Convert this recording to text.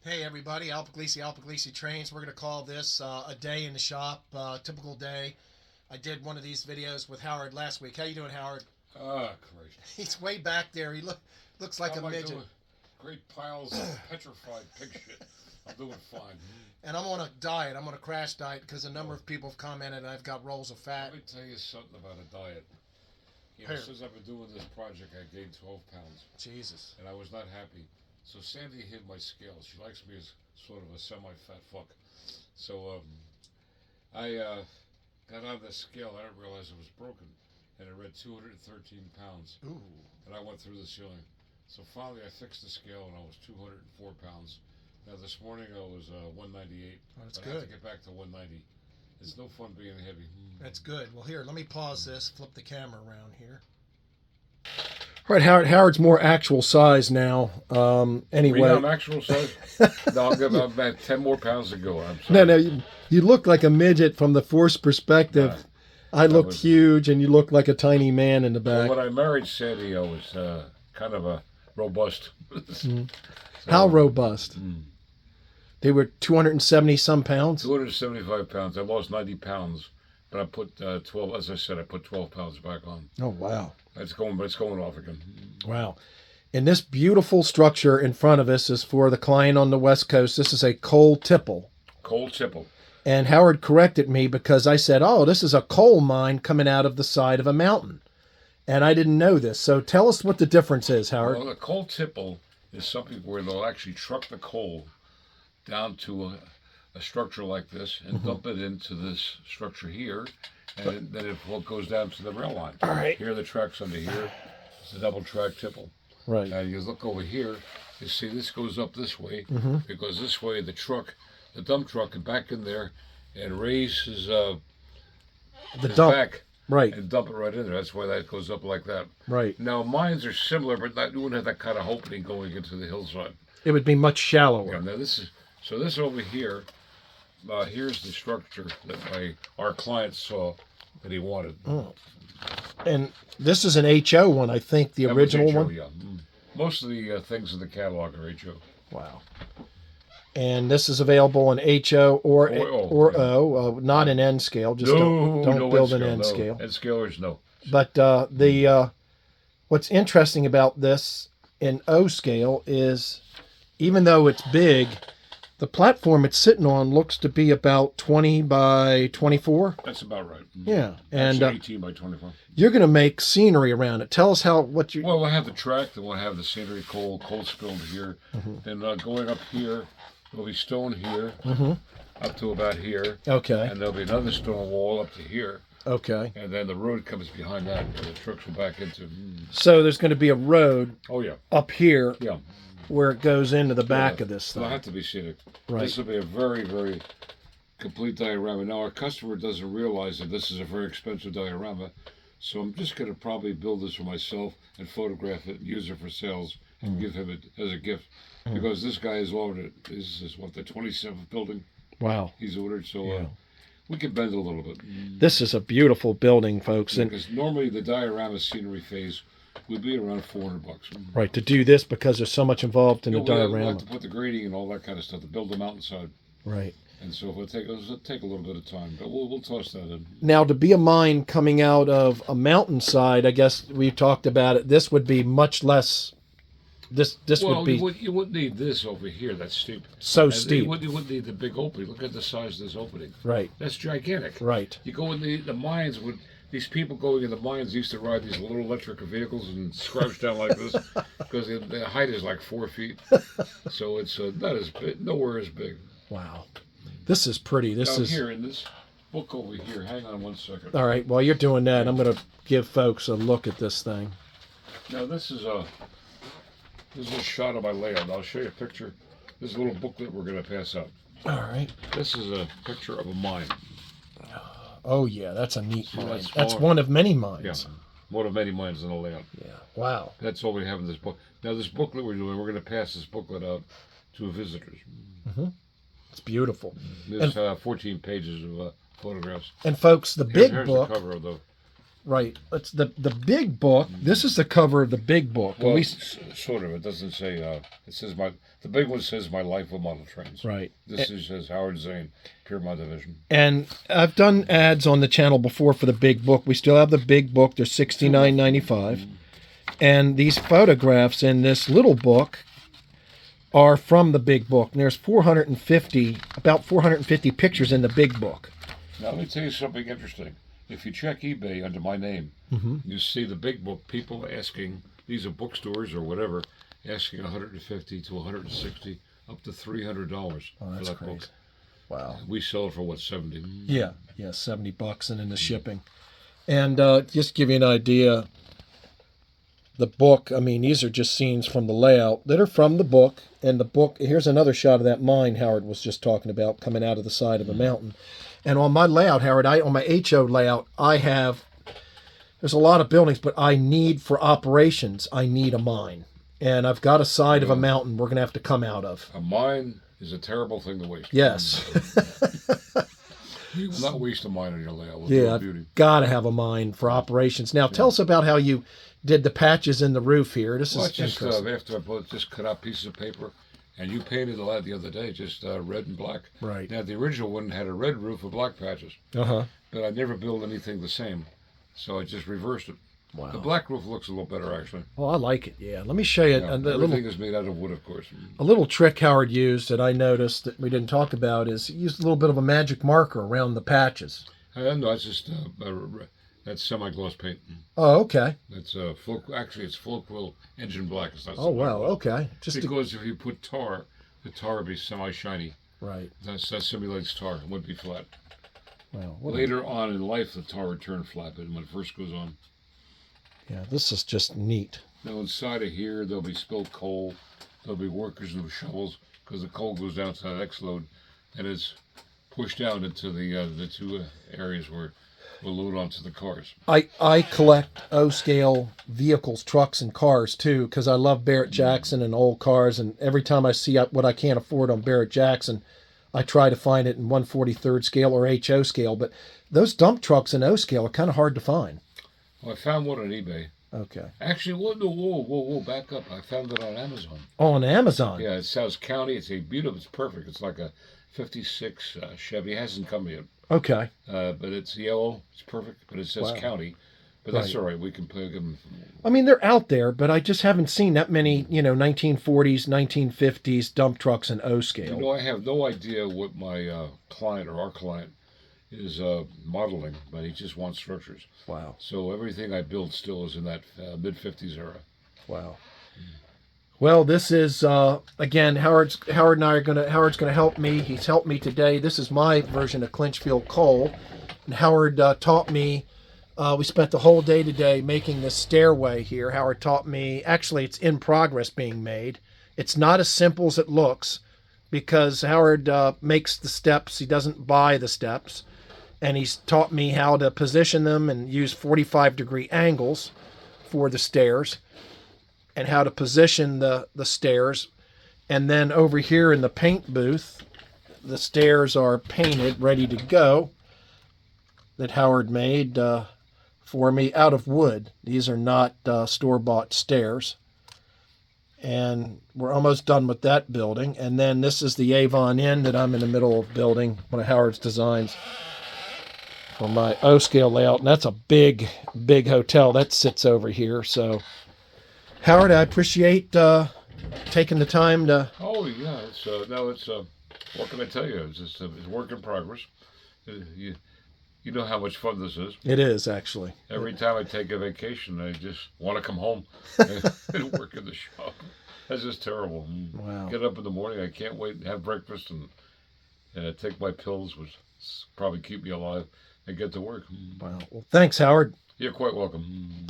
Hey everybody, Al Puglisi Trains. We're going to call this a day in the shop, typical day. I did one of these videos with Howard last week. How you doing, Howard? Ah, Christ. He's way back there. He looks like How a am I midget. doing? Great piles of petrified pig shit. I'm doing fine. And I'm on a diet. I'm on a crash diet because a number of people have commented I've got rolls of fat. Let me tell you something about a diet. Here. Since I've been doing this project, I gained 12 pounds. Jesus. And I was not happy. So Sandy hid my scales. She likes me as sort of a semi-fat fuck. So I got on the scale. I didn't realize it was broken. And it read 213 pounds. Ooh. And I went through the ceiling. So finally I fixed the scale and I was 204 pounds. Now this morning I was 198. Oh, that's but good. I have to get back to 190. It's no fun being heavy. That's good. Well, here, let me pause this, flip the camera around here. All right, Howard's more actual size now. Anyway. Are you actual size? No, I'll give about 10 more pounds to go. I'm sorry. No, you look like a midget from the forced perspective. I looked huge, and you look like a tiny man in the back. Well, when I married Sandy, I was kind of a robust. So, how robust? They were 270 some pounds? 275 pounds. I lost 90 pounds, but I put 12, as I said, I put 12 pounds back on. Oh, wow. It's going off again. Wow. And this beautiful structure in front of us is for the client on the West Coast. This is a coal tipple. Coal tipple. And Howard corrected me because I said, oh, this is a coal mine coming out of the side of a mountain. And I didn't know this. So tell us what the difference is, Howard. Well, a coal tipple is something where they'll actually truck the coal down to a structure like this and dump it into this structure here. And then it goes down to the rail line. All right. Here are the tracks under here. It's a double track tipple. Right. And you look over here, you see this goes up this way. Because this way the dump truck, and back in there and raises his back. Right. And dump it right in there. That's why that goes up like that. Right. Now, mines are similar, but you wouldn't have that kind of opening going into the hillside. It would be much shallower. Yeah, now this over here, here's the structure that our client saw that he wanted. Oh. And this is an HO one, I think, the original HO, one? Yeah. Most of the things in the catalog are HO. Wow. And this is available in HO or O, not an N scale. Just don't build an N scale. N scalers, no. But what's interesting about this in O scale is, even though it's big, the platform it's sitting on looks to be about 20 by 24. That's about right. Yeah, and 18 by 24. You're going to make scenery around it. Tell us what you. Well, we'll have the track, then we'll have the scenery, coal spilled here. Then going up here, there'll be stone here, up to about here. Okay. And there'll be another stone wall up to here. Okay. And then the road comes behind that, where the trucks will back into. So there's going to be a road. Oh yeah. Up here. Yeah. Where it goes into the back of this thing. It'll have to be scenic. Right. This will be a very, very complete diorama. Now, our customer doesn't realize that this is a very expensive diorama, so I'm just going to probably build this for myself and photograph it and use it for sales and give him it as a gift. Because this guy has ordered it. This is the 27th building. Wow. He's ordered, so we can bend it a little bit. This is a beautiful building, folks. Because normally the diorama scenery phase would be around $400. Right, to do this because there's so much involved in the diorama. We'll have to put the grading and all that kind of stuff to build the mountainside. Right. And so it'll take a little bit of time, but we'll toss that in. Now, to be a mine coming out of a mountainside, I guess we've talked about it, this would be much less. This would be. You wouldn't need this over here. That's steep. So steep. You wouldn't need the big opening. Look at the size of this opening. Right. That's gigantic. Right. You go in the mines with these people going in the mines used to ride these little electric vehicles and crouch down like this because the height is like 4 feet. So it's not as big, nowhere as big. Wow. This is pretty. This is here in this book over here. Hang on 1 second. All right. While you're doing that, I'm going to give folks a look at this thing. Now this is a shot of my layout. I'll show you a picture. This is a little booklet we're going to pass out. All right. This is a picture of a mine. Oh yeah, that's a neat mine. That's one of many mines. Yeah, one of many mines in the layout. Yeah. Wow. That's all we have in this book. Now this booklet we're doing, we're going to pass this booklet out to visitors. It's beautiful. There's 14 pages of photographs. And folks, the big Here's book. the cover of the Right. It's the big book. This is the cover of the big book. Well, sort of. It doesn't say. It says the big one says my life with model trains. Right. This says Howard Zane, Piermont Division. And I've done ads on the channel before for the big book. We still have the big book. They're $69.95. And these photographs in this little book are from the big book. And there's about 450 pictures in the big book. Now let me tell you something interesting. If you check eBay under my name, you see the big book. People asking, these are bookstores or whatever, asking $150 to $160 up to $300 for that crazy. book. Wow. We sell it for what, $70? Yeah, $70 and then the shipping. And just to give you an idea, the book, I mean, these are just scenes from the layout that are from the book. And the book, here's another shot of that mine Howard was just talking about coming out of the side of the mountain. And on my layout, Howard, on my HO layout, there's a lot of buildings, but I need, for operations, I need a mine. And I've got a side of a mountain we're going to have to come out of. A mine is a terrible thing to waste. Yes. You will not waste a mine on your layout. I've got to have a mine for operations. Now, tell us about how you did the patches in the roof here. This is interesting. After I just cut out pieces of paper. And you painted the the other day, just red and black. Right. Now, the original one had a red roof with black patches. Uh-huh. But I never built anything the same. So I just reversed it. Wow. The black roof looks a little better, actually. Well, I like it, yeah. Let me show you everything is made out of wood, of course. A little trick Howard used that I noticed that we didn't talk about is he used a little bit of a magic marker around the patches. No, it's just that's semi-gloss paint. Oh, okay. That's actually it's full quill engine black. It's not. Oh, wow, okay. Because if you put tar, the tar would be semi-shiny. Right. That simulates tar. It wouldn't be flat. Well, later on in life, the tar would turn flat, but when it first goes on. Yeah, this is just neat. Now inside of here, there'll be spilled coal. There'll be workers with shovels because the coal goes down to that X load, and it's pushed out into the two areas where we'll load onto the cars. I collect O-scale vehicles, trucks, and cars too because I love Barrett Jackson and old cars. And every time I see what I can't afford on Barrett Jackson, I try to find it in 1/43rd scale or HO scale. But those dump trucks in O scale are kind of hard to find. Well, I found one on eBay. Okay. Actually, whoa, back up. I found it on Amazon. Oh, on Amazon? Yeah, it's South County. It's it's perfect. It's like a 56 Chevy. It hasn't come yet. Okay. But it's yellow. It's perfect, but it says county. But that's all right. We can play them. I mean, they're out there, but I just haven't seen that many, 1940s, 1950s dump trucks in O scale. I have no idea what my client or our client is modeling, but he just wants structures. Wow. So everything I build still is in that mid-50s era. Wow. Well, this is again Howard and I are Howard's gonna help me. He's helped me today. This is my version of Clinchfield coal, and Howard taught me. We spent the whole day today making this stairway here. Howard taught me. Actually, it's in progress being made. It's not as simple as it looks because Howard makes the steps. He doesn't buy the steps. And he's taught me how to position them and use 45-degree angles for the stairs and how to position the stairs. And then over here in the paint booth, the stairs are painted, ready to go, that Howard made for me out of wood. These are not store-bought stairs. And we're almost done with that building. And then this is the Avon Inn that I'm in the middle of building, one of Howard's designs for my O-scale layout. And that's a big, big hotel. That sits over here. So, Howard, I appreciate taking the time to... Oh, yeah. What can I tell you? It's a work in progress. You know how much fun this is. It is, actually. Every time I take a vacation, I just want to come home and work in the shop. That's just terrible. Wow. Get up in the morning, I can't wait to have breakfast and take my pills, which probably keep me alive, and get to work. Wow. Well, thanks, Howard. You're quite welcome.